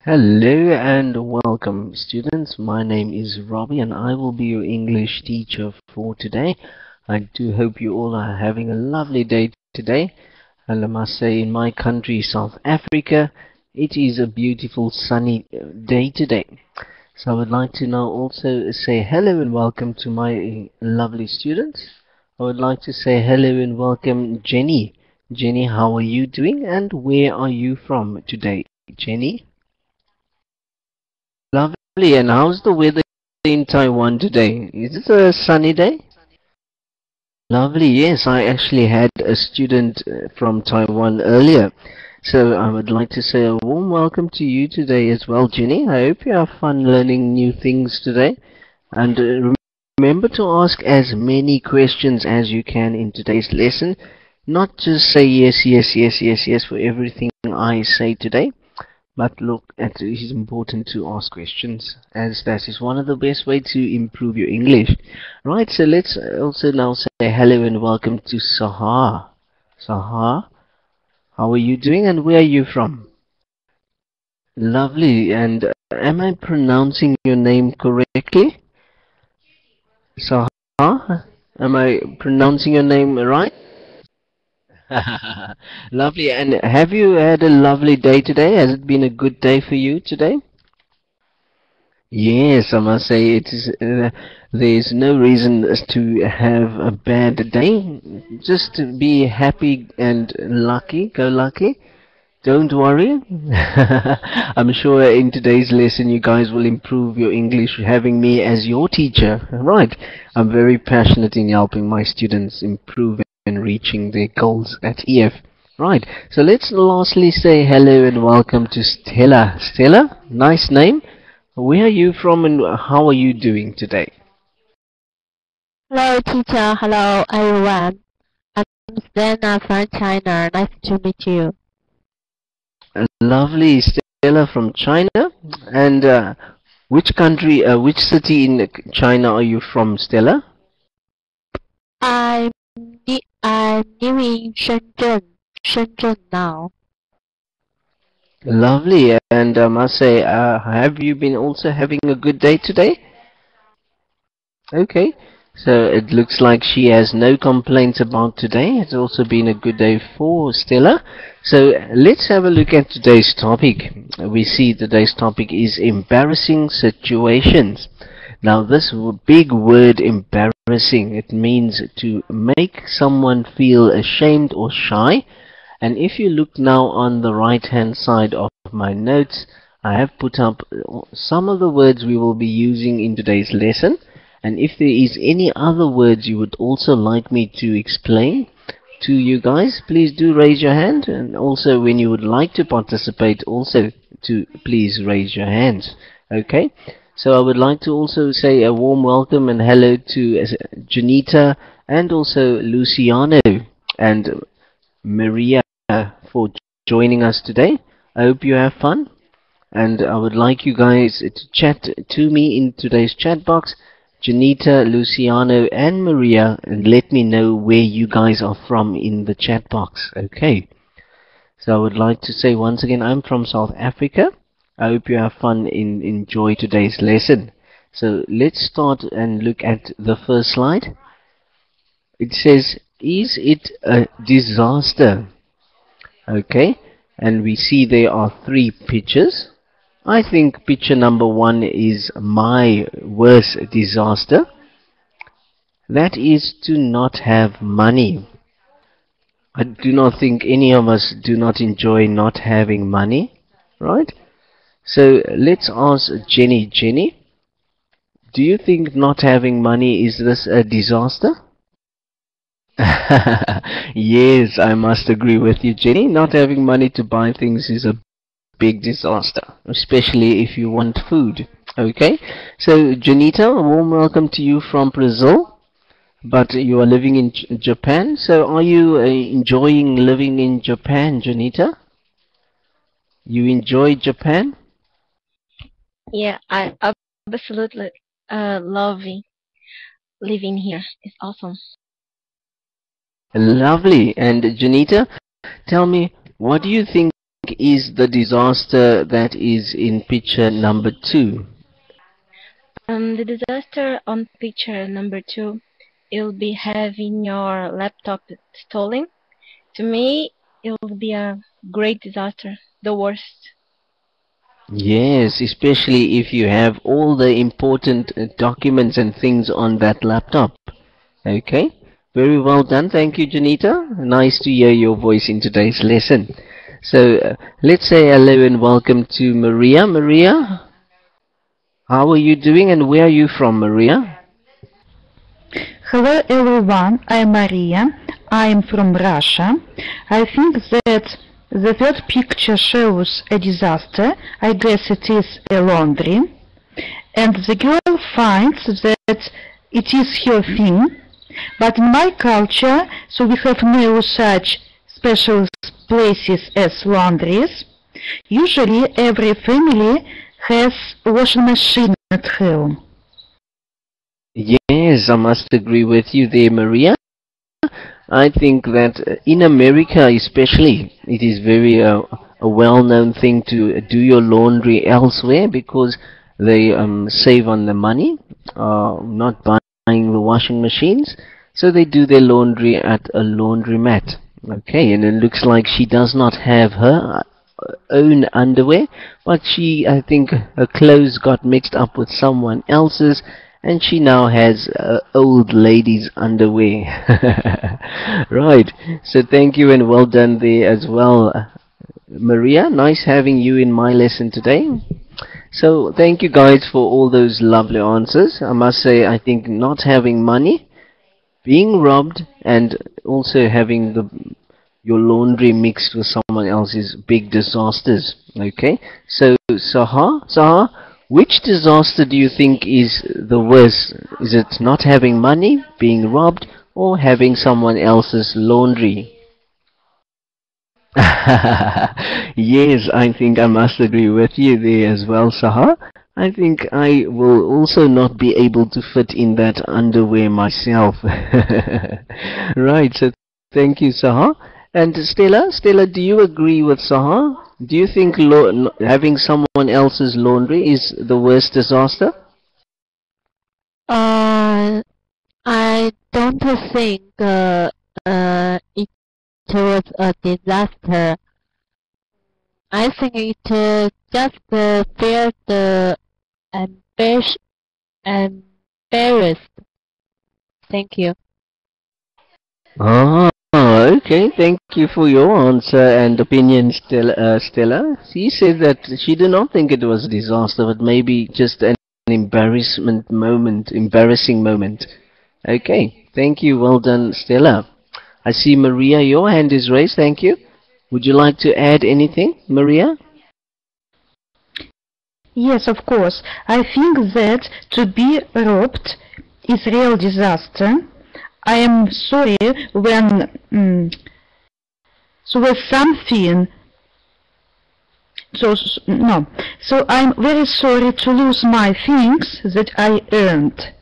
Hello and welcome, students. My name is Robbie and I will be your English teacher for today. I do hope you all are having a lovely day today. And I must say, in my country, South Africa, it is a beautiful sunny day today. So I would like to now also say hello and welcome to my lovely students. I would like to say hello and welcome Jenny. Jenny, how are you doing and where are you from today, Jenny? Lovely. And how's the weather in Taiwan today? Is it a sunny day? Lovely. Yes, I actually had a student from Taiwan earlier. So I would like to say a warm welcome to you today as well, Jenny. I hope you have fun learning new things today. And remember to ask as many questions as you can in today's lesson. Not just say yes, yes, yes, yes, yes for everything I say today. But look, it is important to ask questions, as that is one of the best way to improve your English. Right, so let's also now say hello and welcome to Sahar. Sahar, how are you doing and where are you from? Lovely, and am I pronouncing your name correctly? Sahar, am I pronouncing your name right? Lovely, and have you had a lovely day today? Has it been a good day for you today? Yes, I must say it is. There's no reason to have a bad day. Just to be happy and lucky, go lucky. Don't worry. I'm sure in today's lesson you guys will improve your English having me as your teacher. Right. I'm very passionate in helping my students improve and reaching their goals at EF. Right. So let's lastly say hello and welcome to Stella. Stella, nice name. Where are you from and how are you doing today? Hello, teacher. Hello, everyone. I'm Stella from China. Nice to meet you. Lovely, Stella from China. And which country, which city in China are you from, Stella? I'm I'm living in Shenzhen now. Lovely. And I must say, have you been also having a good day today? Okay. So it looks like she has no complaints about today. It's also been a good day for Stella. So let's have a look at today's topic. We see today's topic is embarrassing situations. Now this big word embarrassing, it means to make someone feel ashamed or shy. And if you look now on the right hand side of my notes, I have put up some of the words we will be using in today's lesson. And if there is any other words you would also like me to explain to you guys, please do raise your hand. And also when you would like to participate, also to please raise your hands. Okay? So I would like to also say a warm welcome and hello to Janita and also Luciano and Maria for joining us today. I hope you have fun. And I would like you guys to chat to me in today's chat box, Janita, Luciano, and Maria, and let me know where you guys are from in the chat box. Okay. So I would like to say once again, I'm from South Africa. I hope you have fun and enjoy today's lesson. So let's start and look at the first slide. It says, is it a disaster? Okay. And we see there are three pictures. I think picture number one is my worst disaster. That is to not have money. I do not think any of us do not enjoy not having money, right? So let's ask Jenny. Jenny, do you think not having money is this a disaster? Yes, I must agree with you, Jenny. Not having money to buy things is a big disaster, especially if you want food. Okay, so Janita, a warm welcome to you from Brazil, but you are living in Japan. So are you enjoying living in Japan, Janita? You enjoy Japan? Yeah, I absolutely loving living here. It's awesome. Lovely. And Janita, tell me, what do you think is the disaster that is in picture number 2? The disaster on picture number 2, it'll be having your laptop stolen. To me, it will be a great disaster, the worst. Yes, especially if you have all the important documents and things on that laptop. Okay, very well done. Thank you, Janita. Nice to hear your voice in today's lesson. So let's say hello and welcome to Maria. Maria, how are you doing and where are you from, Maria? Hello everyone, I'm Maria. I'm from Russia. I think that the third picture shows a disaster. I guess it is a laundry. And the girl finds that it is her thing. But in my culture, so we have no such special places as laundries. Usually every family has a washing machine at home. Yes, I must agree with you there, Maria. I think that in America especially, it is very a well-known thing to do your laundry elsewhere because they save on the money, not buying the washing machines, so they do their laundry at a laundromat. Okay, and it looks like she does not have her own underwear, but I think her clothes got mixed up with someone else's, and she now has old lady's underwear. Right, so thank you and well done there as well, Maria. Nice having you in my lesson today. So thank you guys for all those lovely answers. I must say, I think not having money, being robbed, and also having your laundry mixed with someone else's big disasters. Okay, so Sahar, which disaster do you think is the worst? Is it not having money, being robbed, or having someone else's laundry? Yes, I think I must agree with you there as well, Sahar. I think I will also not be able to fit in that underwear myself. Right, so thank you, Sahar. And Stella, do you agree with Sahar? Do you think having someone else's laundry is the worst disaster? I don't think it was a disaster. I think it just felt embarrassed. Thank you. Ah, okay. Thank you for your answer and opinion, Stella. She said that she did not think it was a disaster, but maybe just an embarrassing moment. Okay. Thank you. Well done, Stella. I see Maria, your hand is raised. Thank you. Would you like to add anything, Maria? Yes, of course. I think that to be robbed is real disaster. I am sorry when so with something. No. So I'm very sorry to lose my things that I earned.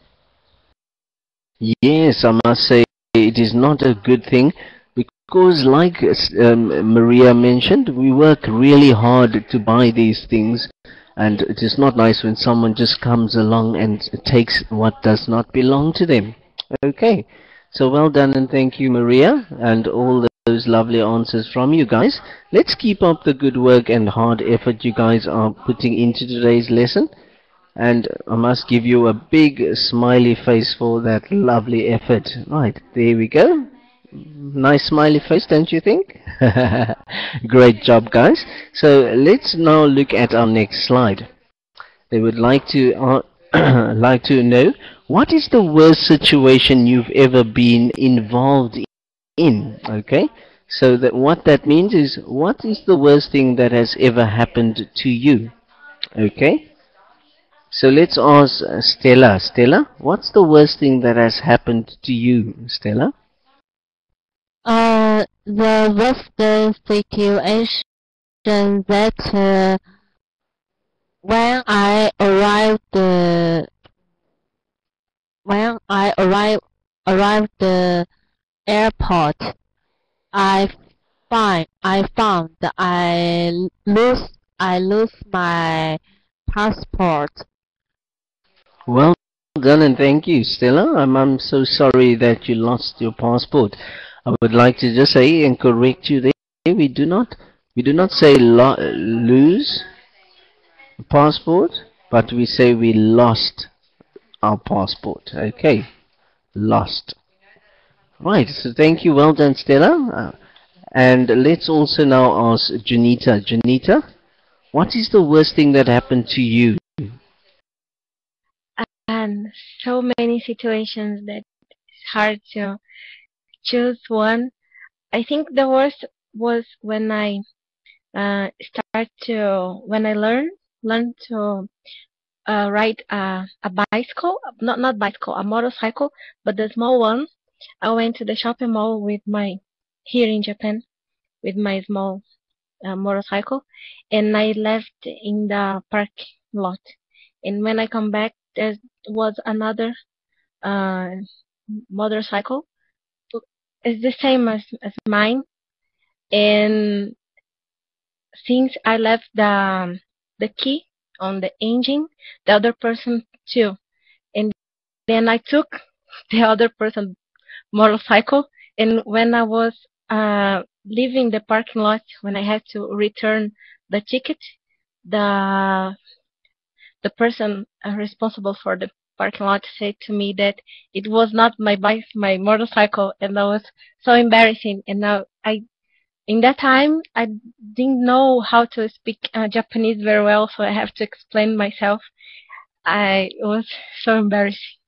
Yes, I must say it is not a good thing because, like Maria mentioned, we work really hard to buy these things, and it is not nice when someone just comes along and takes what does not belong to them. Okay, so well done and thank you, Maria, and all those lovely answers from you guys. Let's keep up the good work and hard effort you guys are putting into today's lesson. And I must give you a big smiley face for that lovely effort. Right, there we go. Nice smiley face, don't you think? Great job, guys. So let's now look at our next slide. They would like to like to know, what is the worst situation you've ever been involved in? Okay, so what that means is, what is the worst thing that has ever happened to you? Okay. So let's ask Stella. Stella, what's the worst thing that has happened to you, Stella? The worst situation that when I arrived the airport, I I found I lose my passport. Well done and thank you, Stella. I'm so sorry that you lost your passport. I would like to just say and correct you there. We do not say lose passport, but we say we lost our passport. Okay, lost. Right. So thank you. Well done, Stella. And let's also now ask Janita. Janita, what is the worst thing that happened to you? And so many situations that it's hard to choose one. I think the worst was when I when I learned to ride a bicycle, not bicycle, a motorcycle, but the small one. I went to the shopping mall with my here in Japan with my small motorcycle, and I left in the park lot. And when I come back, there was another uh, motorcycle. It's the same as mine, and since I left the key on the engine, the other person too, and then I took the other person motorcycle, and when I was leaving the parking lot, when I had to return the ticket, the the person responsible for the parking lot said to me that it was not my motorcycle, and that was so embarrassing. And now in that time, I didn't know how to speak Japanese very well, so I have to explain myself. It was so embarrassing.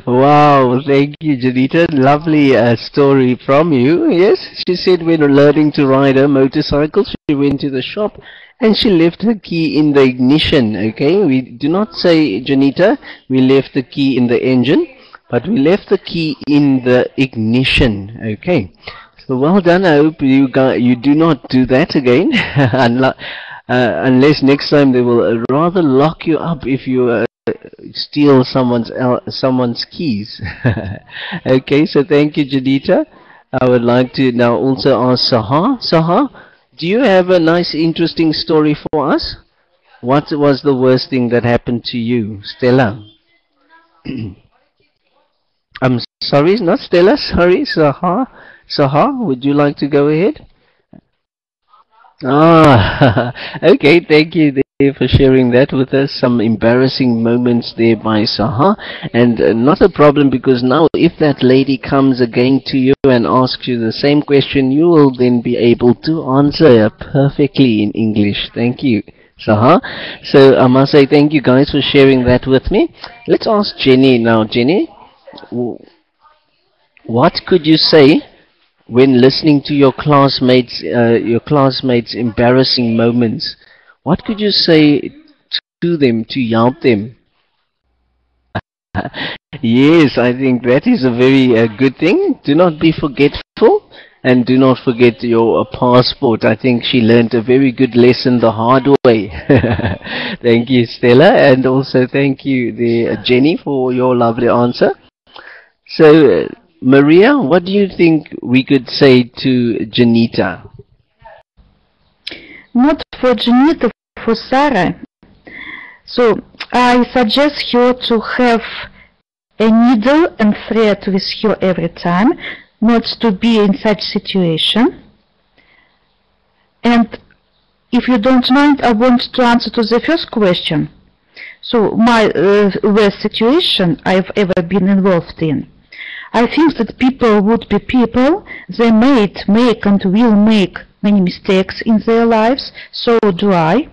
Wow, thank you, Janita. Lovely story from you. Yes, she said when learning to ride a motorcycle, she went to the shop and she left her key in the ignition. Okay, we do not say, Janita, we left the key in the engine, but we left the key in the ignition. Okay, so well done. I hope you do not do that again, unless next time they will rather lock you up if you steal someone's keys. Okay, so thank you, Janita. I would like to now also ask Sahar. Sahar, do you have a nice, interesting story for us? What was the worst thing that happened to you, Stella? I'm sorry, not Stella. Sorry, Sahar. Sahar, would you like to go ahead? Ah, okay, thank you there for sharing that with us. Some embarrassing moments there by Saha. And not a problem, because now if that lady comes again to you and asks you the same question, you will then be able to answer perfectly in English. Thank you, Saha. So I must say thank you guys for sharing that with me. Let's ask Jenny now. Jenny, what could you say when listening to your classmates' embarrassing moments? What could you say to them to help them? Yes, I think that is a very good thing. Do not be forgetful, and do not forget your passport. I think she learned a very good lesson the hard way. Thank you, Stella, and also thank you, Jenny, for your lovely answer. So, Maria, what do you think we could say to Janita? Not for Janita, for Sarah. So I suggest her to have a needle and thread with her every time, not to be in such situation. And if you don't mind, I want to answer to the first question. So my worst situation I've ever been involved in. I think that people would be people. They make and will make many mistakes in their lives. So do I.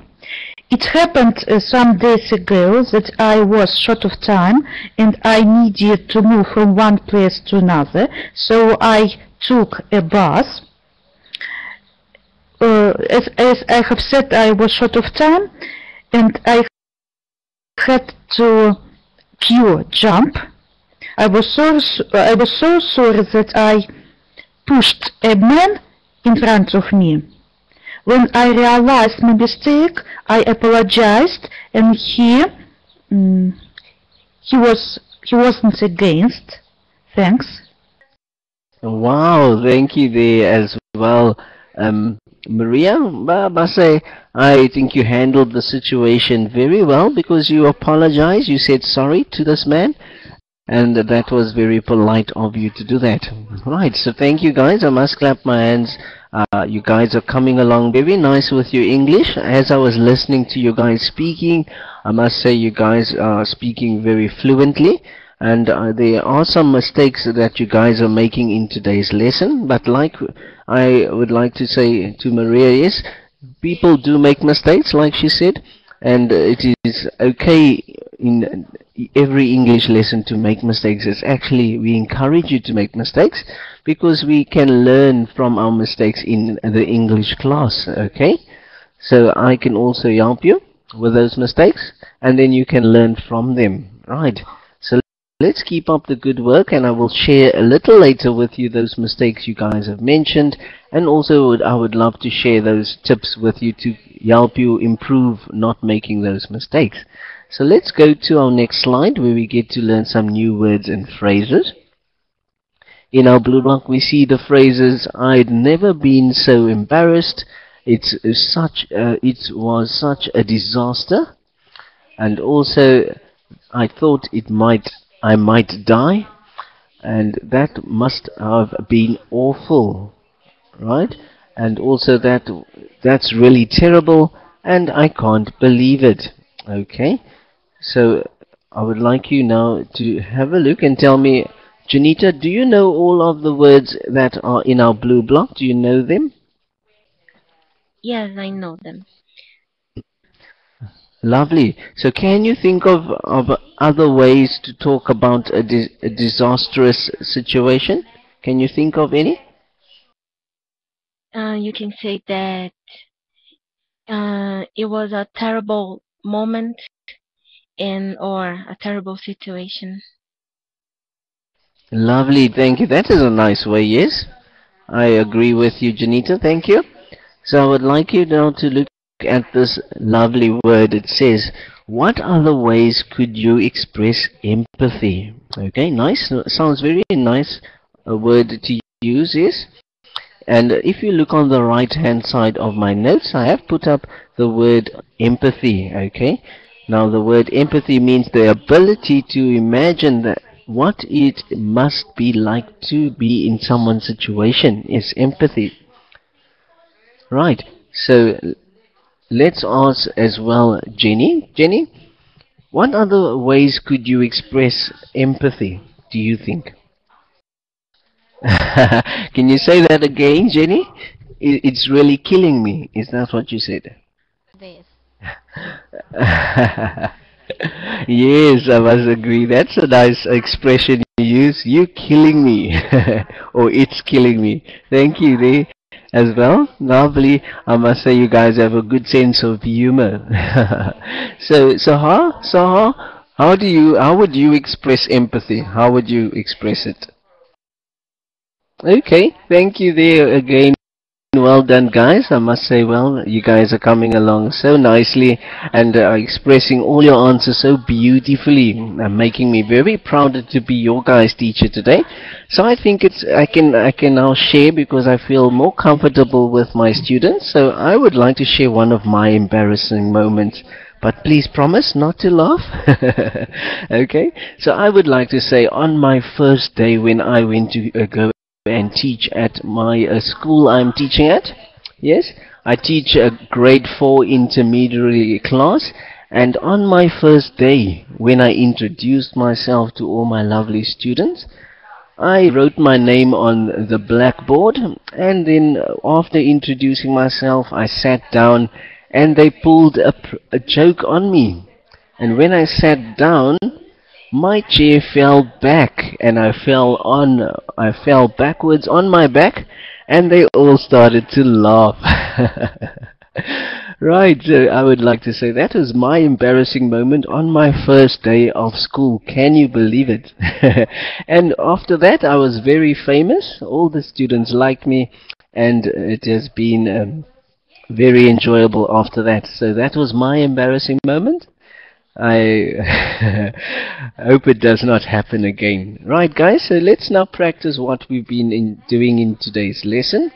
It happened some days ago that I was short of time and I needed to move from one place to another. So I took a bus. As I have said, I was short of time and I had to queue jump. I was so sorry that I pushed a man in front of me. When I realized my mistake, I apologized, and he wasn't against. Thanks. Wow, thank you there as well. Maria, I must say, I think you handled the situation very well because you apologized, you said sorry to this man, and that was very polite of you to do that. Right, so thank you guys. I must clap my hands. You guys are coming along very nice with your English. As I was listening to you guys speaking, I must say you guys are speaking very fluently. And there are some mistakes that you guys are making in today's lesson. But like I would like to say to Maria, yes, people do make mistakes, like she said. And it is okay in every English lesson to make mistakes. It's actually, we encourage you to make mistakes because we can learn from our mistakes in the English class, okay? So I can also help you with those mistakes and then you can learn from them, right? So let's keep up the good work, and I will share a little later with you those mistakes you guys have mentioned, and also I would love to share those tips with you to help you improve not making those mistakes. So let's go to our next slide where we get to learn some new words and phrases. In our blue block we see the phrases, I'd never been so embarrassed, it was such a disaster, and also I thought I might die, and that must have been awful, right? And also that's really terrible, and I can't believe it. Okay, so I would like you now to have a look and tell me, Janita, do you know all of the words that are in our blue block? Do you know them? Yes, I know them. Lovely. So can you think of other ways to talk about a disastrous situation? Can you think of any? You can say that it was a terrible moment or a terrible situation. Lovely, thank you. That is a nice way, yes. I agree with you, Janita, thank you. So I would like you now to look at this lovely word. It says, what other ways could you express empathy? Okay, nice. Sounds very nice. A word to use, yes. And if you look on the right hand side of my notes, I have put up the word empathy, okay? Now the word empathy means the ability to imagine that what it must be like to be in someone's situation is empathy. Right, so let's ask as well Jenny. Jenny, what other ways could you express empathy, do you think? Can you say that again, Jenny? It's really killing me. Is that what you said? This. Yes, I must agree. That's a nice expression you use. You killing me. Or it's killing me. Thank you there as well. Lovely. I must say you guys have a good sense of humor. How would you express empathy? How would you express it? Okay, thank you there again. Well done, guys. I must say, well, you guys are coming along so nicely and expressing all your answers so beautifully, making me very proud to be your guys' teacher today. So I think I can now share because I feel more comfortable with my students. So I would like to share one of my embarrassing moments. But please promise not to laugh. Okay, so I would like to say on my first day when I went to go and teach at my school I'm teaching at. Yes, I teach a grade 4 intermediary class, and on my first day when I introduced myself to all my lovely students, I wrote my name on the blackboard, and then after introducing myself I sat down and they pulled a joke on me. And when I sat down, my chair fell back and I fell backwards on my back, and they all started to laugh. Right, so I would like to say that was my embarrassing moment on my first day of school. Can you believe it? And after that I was very famous. All the students liked me, and it has been very enjoyable after that. So that was my embarrassing moment. I hope it does not happen again. Right, guys, so let's now practice what we've been doing in today's lesson.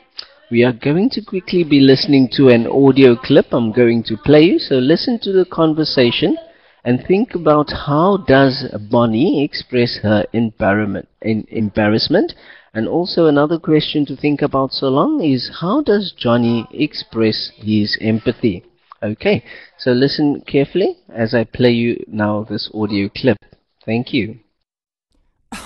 We are going to quickly be listening to an audio clip I'm going to play you. So listen to the conversation and think about how does Bonnie express her embarrassment. And also another question to think about so long is how does Johnny express his empathy? Okay, so listen carefully as I play you now this audio clip. Thank you.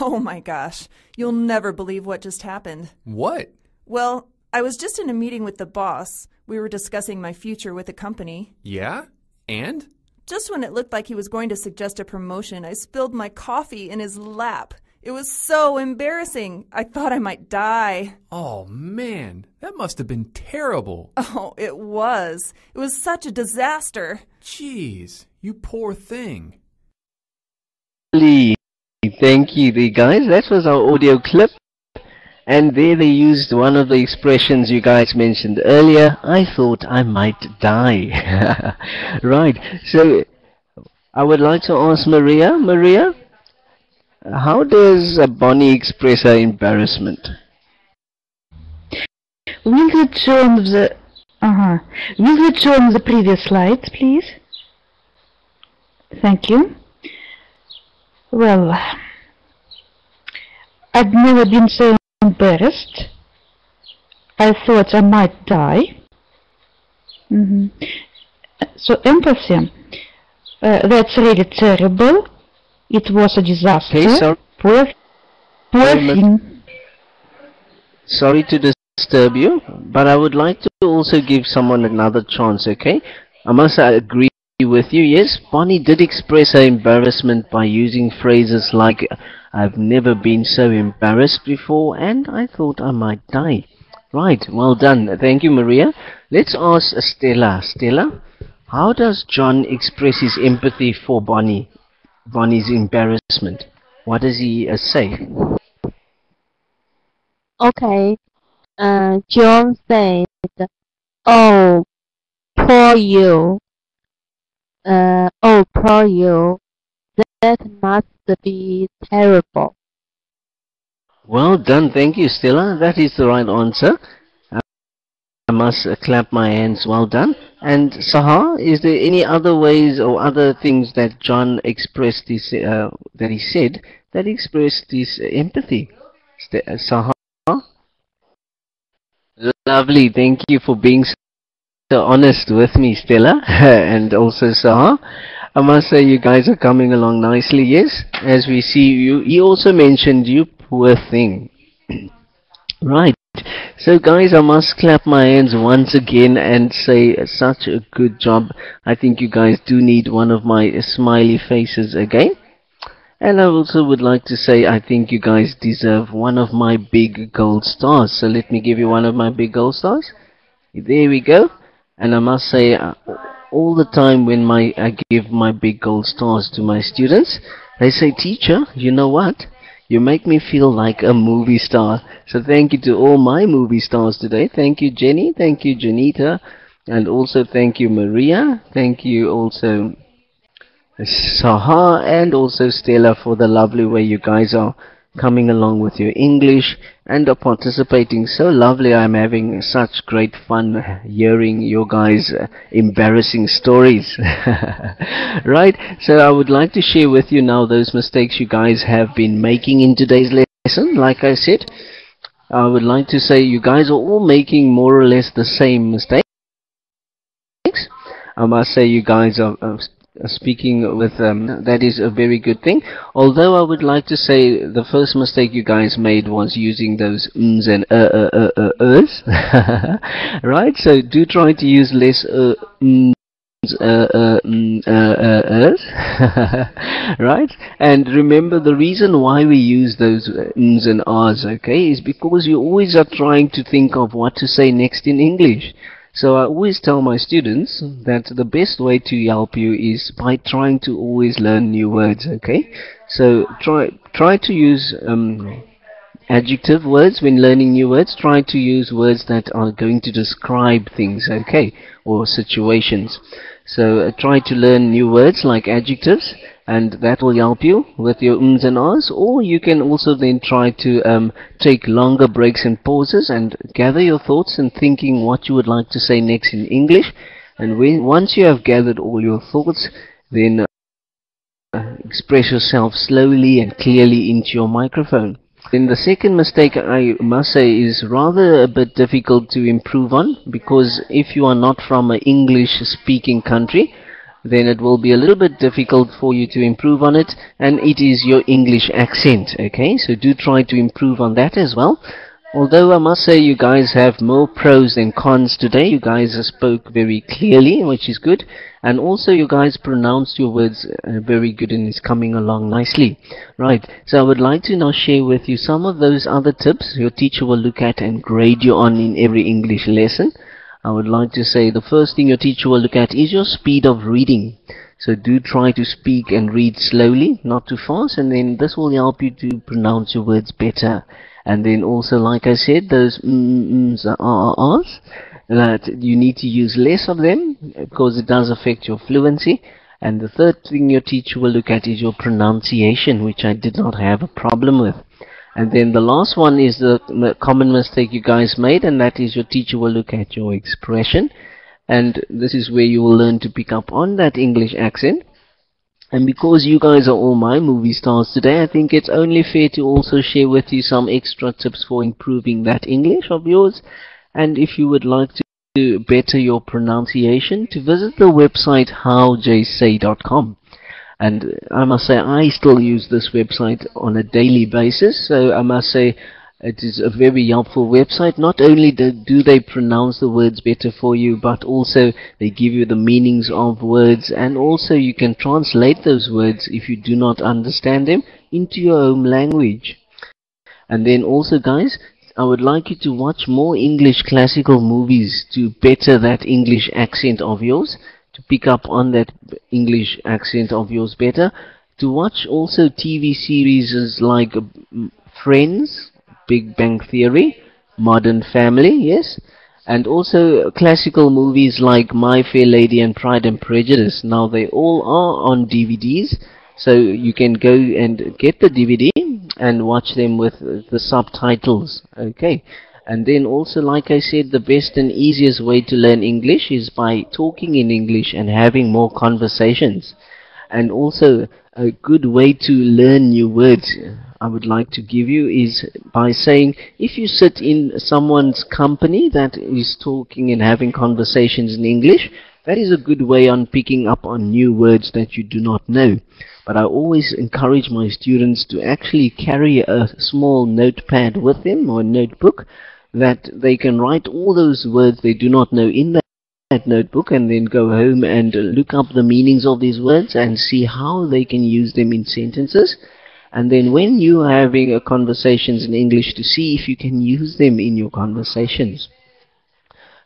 Oh my gosh, you'll never believe what just happened. What? Well, I was just in a meeting with the boss. We were discussing my future with the company. Yeah? And? Just when it looked like he was going to suggest a promotion, I spilled my coffee in his lap. It was so embarrassing. I thought I might die. Oh, man, that must have been terrible. Oh, it was. It was such a disaster. Jeez, you poor thing. Thank you, there, guys. That was our audio clip. And there they used one of the expressions you guys mentioned earlier. I thought I might die. Right, so I would like to ask Maria. Maria, how does Bonnie express her embarrassment? Will you turn the Will you turn the previous slide, please? Thank you. Well, I've never been so embarrassed. I thought I might die. So empathy, that's really terrible. It was a disaster. Okay, sorry. Poor thing. Sorry to disturb you, but I would like to also give someone another chance, okay? I must agree with you. Yes, Bonnie did express her embarrassment by using phrases like, I've never been so embarrassed before, and I thought I might die. Right, well done. Thank you, Maria. Let's ask Stella. Stella, how does John express his empathy for Bonnie's embarrassment? What does he say? Okay. John said, "Oh, poor you. Oh, poor you. That must be terrible." Well done. Thank you, Stella. That is the right answer. I must clap my hands. Well done. And Sahar, is there any other ways or other things that John expressed his, that he said that expressed his empathy? Sahar? Lovely. Thank you for being so honest with me, Stella, and also Sahar. I must say you guys are coming along nicely. Yes, as we see you. He also mentioned you poor thing. Right. So guys, I must clap my hands once again and say such a good job. I think you guys do need one of my smiley faces again. And I also would like to say I think you guys deserve one of my big gold stars. So let me give you one of my big gold stars. There we go. And I must say all the time when I give my big gold stars to my students, they say, teacher, you know what? You make me feel like a movie star. So thank you to all my movie stars today. Thank you, Jenny. Thank you, Janita. And also thank you, Maria. Thank you also, Sahar, and also Stella, for the lovely way you guys are coming along with your English and are participating so lovely. I'm having such great fun hearing your guys' embarrassing stories. Right, so I would like to share with you now those mistakes you guys have been making in today's lesson. Like I said, I would like to say you guys are all making more or less the same mistakes. I must say you guys are speaking with that is a very good thing, although I would like to say the first mistake you guys made was using those ms and ers. Right, so do try to use less right, and remember the reason why we use those ms and rs, okay, is because you always are trying to think of what to say next in English. So I always tell my students that the best way to help you is by trying to always learn new words, okay? So try to use adjective words when learning new words. Try to use words that are going to describe things, okay, or situations. So try to learn new words like adjectives, and that will help you with your ums and ahs. Or you can also then try to take longer breaks and pauses and gather your thoughts and thinking what you would like to say next in English. And once you have gathered all your thoughts, then express yourself slowly and clearly into your microphone. Then the second mistake, I must say, is rather a bit difficult to improve on, because if you are not from an English speaking country, then it will be a little bit difficult for you to improve on it, and it is your English accent, okay? So do try to improve on that as well. Although I must say you guys have more pros than cons today. You guys spoke very clearly, which is good. And also you guys pronounced your words very good, and it's coming along nicely. Right, so I would like to now share with you some of those other tips your teacher will look at and grade you on in every English lesson. I would like to say the first thing your teacher will look at is your speed of reading. So do try to speak and read slowly, not too fast, and then this will help you to pronounce your words better. And then also, like I said, those ms, ahs, that you need to use less of them, because it does affect your fluency. And the third thing your teacher will look at is your pronunciation, which I did not have a problem with. And then the last one is the common mistake you guys made, and that is your teacher will look at your expression. And this is where you will learn to pick up on that English accent. And because you guys are all my movie stars today, I think it's only fair to also share with you some extra tips for improving that English of yours. And if you would like to better your pronunciation, to visit the website howjsay.com. And I must say, I still use this website on a daily basis, so I must say it is a very helpful website. Not only do they pronounce the words better for you, but also they give you the meanings of words, and also you can translate those words if you do not understand them into your own language. And then also, guys, I would like you to watch more English classical movies to better that English accent of yours, to pick up on that English accent of yours better. To watch also TV series like Friends, Big Bang Theory, Modern Family, yes, and also classical movies like My Fair Lady and Pride and Prejudice. Now they all are on DVDs, so you can go and get the DVD and watch them with the subtitles, okay? And then also, like I said, the best and easiest way to learn English is by talking in English and having more conversations. And also a good way to learn new words I would like to give you is by saying, if you sit in someone's company that is talking and having conversations in English, that is a good way on picking up on new words that you do not know. But I always encourage my students to actually carry a small notepad with them, or a notebook, that they can write all those words they do not know in that notebook, and then go home and look up the meanings of these words and see how they can use them in sentences. And then when you are having conversations in English, to see if you can use them in your conversations.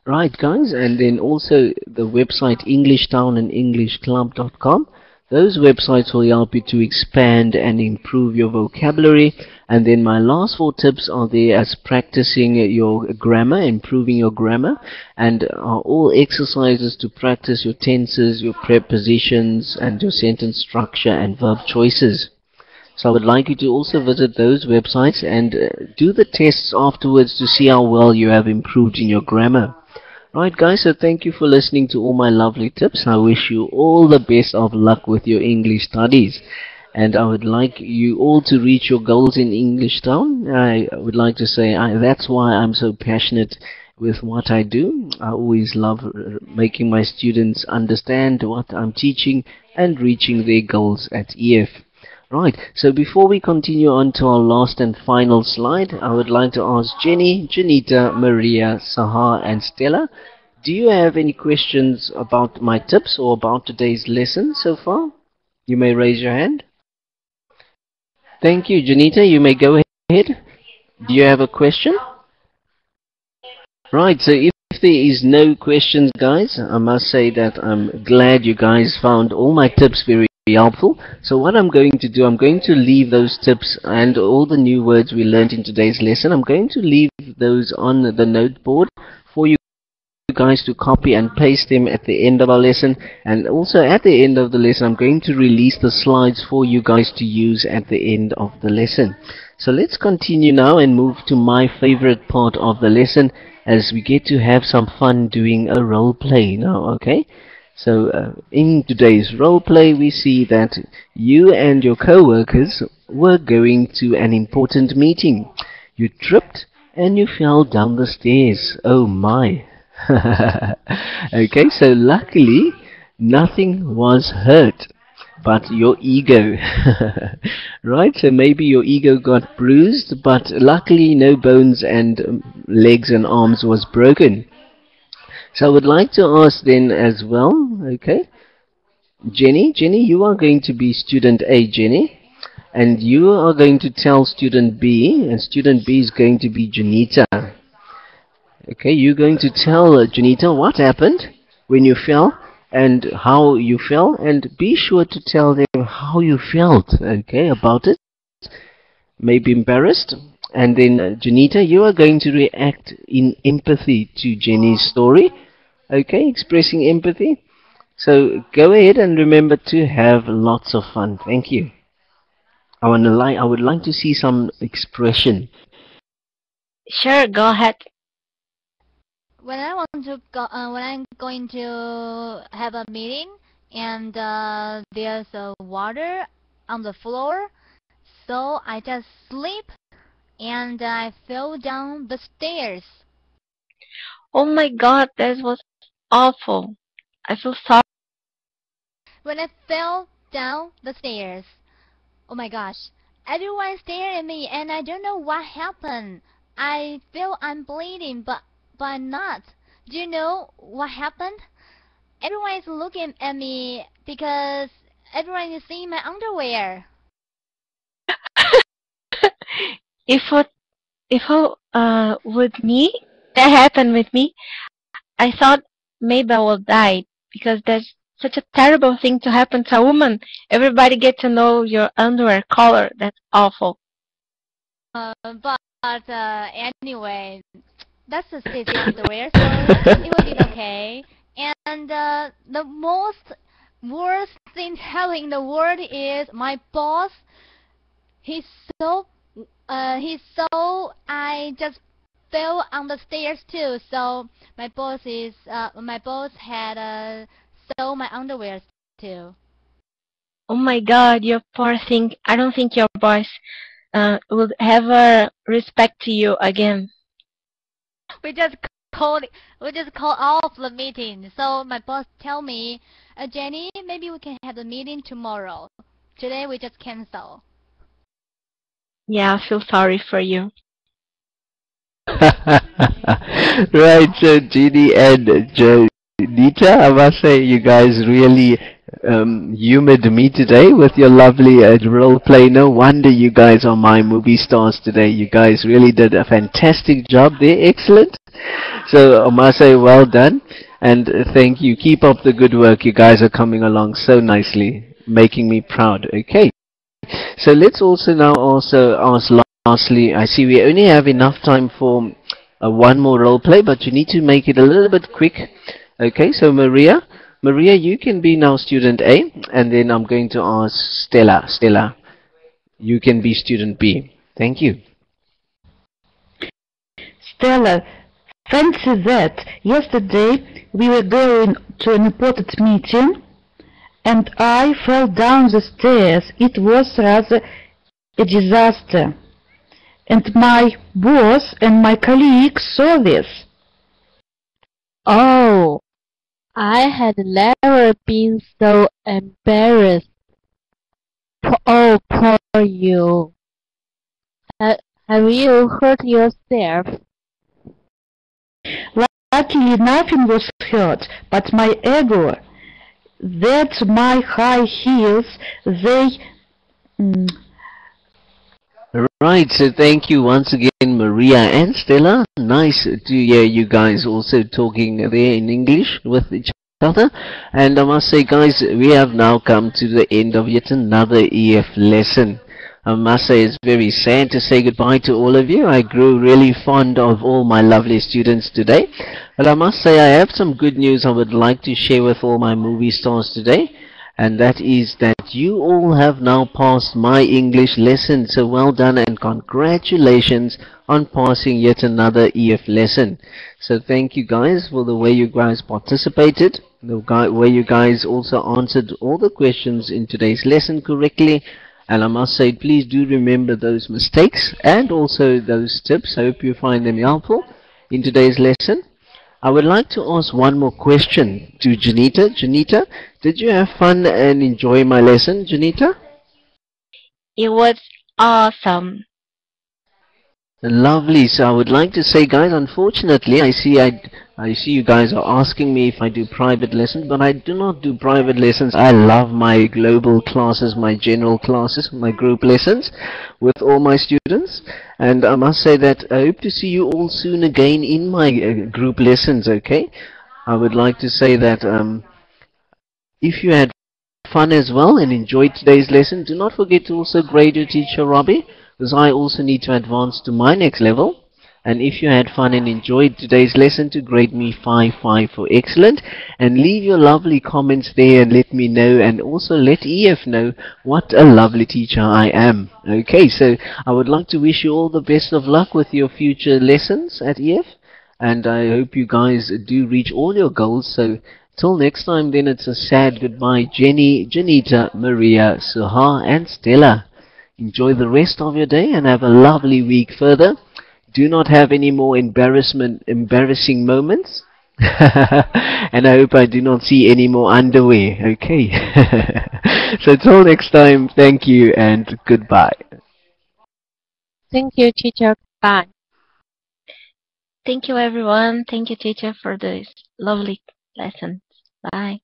Right, guys, and then also the website EnglishTown and EnglishClub.com. Those websites will help you to expand and improve your vocabulary. And then my last 4 tips are there as practicing your grammar, improving your grammar, and are all exercises to practice your tenses, your prepositions, and your sentence structure and verb choices. So I would like you to also visit those websites and do the tests afterwards to see how well you have improved in your grammar. Right, guys, so thank you for listening to all my lovely tips. I wish you all the best of luck with your English studies. And I would like you all to reach your goals in EnglishTown. I would like to say that's why I'm so passionate with what I do. I always love making my students understand what I'm teaching and reaching their goals at EF. Right, so before we continue on to our last and final slide, I would like to ask Jenny, Janita, Maria, Sahar, and Stella, do you have any questions about my tips or about today's lesson so far? You may raise your hand. Thank you, Janita. You may go ahead. Do you have a question? Right, so if there is no questions, guys, I must say that I'm glad you guys found all my tips very helpful. So what I'm going to do, I'm going to leave those tips and all the new words we learned in today's lesson. I'm going to leave those on the noteboard for you guys to copy and paste them at the end of our lesson. And also at the end of the lesson, I'm going to release the slides for you guys to use at the end of the lesson. So let's continue now and move to my favorite part of the lesson, as we get to have some fun doing a role play now. Okay, so in today's role play, we see that you and your co-workers were going to an important meeting. You tripped and you fell down the stairs. Oh my. Okay, so luckily nothing was hurt but your ego. Right, so maybe your ego got bruised, but luckily no bones and legs and arms was broken. So I would like to ask then as well, okay, Jenny, you are going to be student A, Jenny, and you are going to tell student B, and student B is going to be Janita. Okay, you're going to tell Janita what happened when you fell and how you fell, and be sure to tell them how you felt, okay, about it. Maybe embarrassed. And then Janita, you are going to react in empathy to Jenny's story, okay, expressing empathy. So go ahead and remember to have lots of fun. Thank you. I would like to see some expression. Sure, go ahead. When I'm going to have a meeting and there's water on the floor, so I just slip and I fell down the stairs. Oh my God, that was awful. I feel sorry. When I fell down the stairs, oh my gosh, everyone stared at me and I don't know what happened. I feel I'm bleeding, but I'm not. Do you know what happened? Everyone is looking at me because everyone is seeing my underwear. If with me, that happened with me, I thought maybe I will die, because that's such a terrible thing to happen to a woman. Everybody get to know your underwear color. That's awful. But anyway, that's a safety underwear, so it will be okay. And the most worst thing happening in the world is my boss. He's so I just fell on the stairs too. So my boss had stole my underwear too. Oh my God, you poor thing. I don't think your boss will ever respect you again. We just called off the meeting. So my boss tell me, Jenny, maybe we can have the meeting tomorrow. Today we just cancel. Yeah, I feel sorry for you. Right, so Jenny and Janita, I must say you guys really humored me today with your lovely role play. No wonder you guys are my movie stars today. You guys really did a fantastic job there. Excellent. So I must say well done, and thank you. Keep up the good work. You guys are coming along so nicely, making me proud. Okay, so let's also now ask lastly, I see we only have enough time for one more role play, but you need to make it a little bit quick. Okay, so Maria, you can be now student A, and then I'm going to ask Stella, you can be student B. Thank you. Stella, fancy that. Yesterday we were going to an important meeting and I fell down the stairs. It was rather a disaster. And my boss and my colleagues saw this. Oh, I had never been so embarrassed. Oh, poor you. Have you hurt yourself? Luckily nothing was hurt, but my ego, that my high heels, they... Right, so thank you once again, Maria and Stella. Nice to hear you guys also talking there in English with each other. And I must say, guys, we have now come to the end of yet another EF lesson. I must say it's very sad to say goodbye to all of you. I grew really fond of all my lovely students today. But I must say I have some good news I would like to share with all my movie stars today. And that is that you all have now passed my English lesson. So well done and congratulations on passing yet another EF lesson. So thank you guys for the way you guys participated, the way you guys also answered all the questions in today's lesson correctly. And I must say, please do remember those mistakes and also those tips. I hope you find them helpful in today's lesson. I would like to ask one more question to Janita. Janita, did you have fun and enjoy my lesson, Janita? It was awesome. Lovely. So I would like to say, guys, unfortunately, I see you guys are asking me if I do private lessons, but I do not do private lessons. I love my global classes, my general classes, my group lessons with all my students. And I must say that I hope to see you all soon again in my group lessons, okay? I would like to say that if you had fun as well and enjoyed today's lesson, do not forget to also grade your teacher Robbie, because I also need to advance to my next level. And if you had fun and enjoyed today's lesson, to grade me 5 for excellent, and leave your lovely comments there and let me know, and also let EF know what a lovely teacher I am. Okay, so I would like to wish you all the best of luck with your future lessons at EF, and I hope you guys do reach all your goals. So till next time, then, it's a sad goodbye. Jenny, Janita, Maria, Suha, and Stella. Enjoy the rest of your day and have a lovely week further. Do not have any more embarrassing moments. And I hope I do not see any more underwear. Okay. So till next time, thank you and goodbye. Thank you, teacher. Bye. Thank you, everyone. Thank you, teacher, for this lovely lesson. Bye.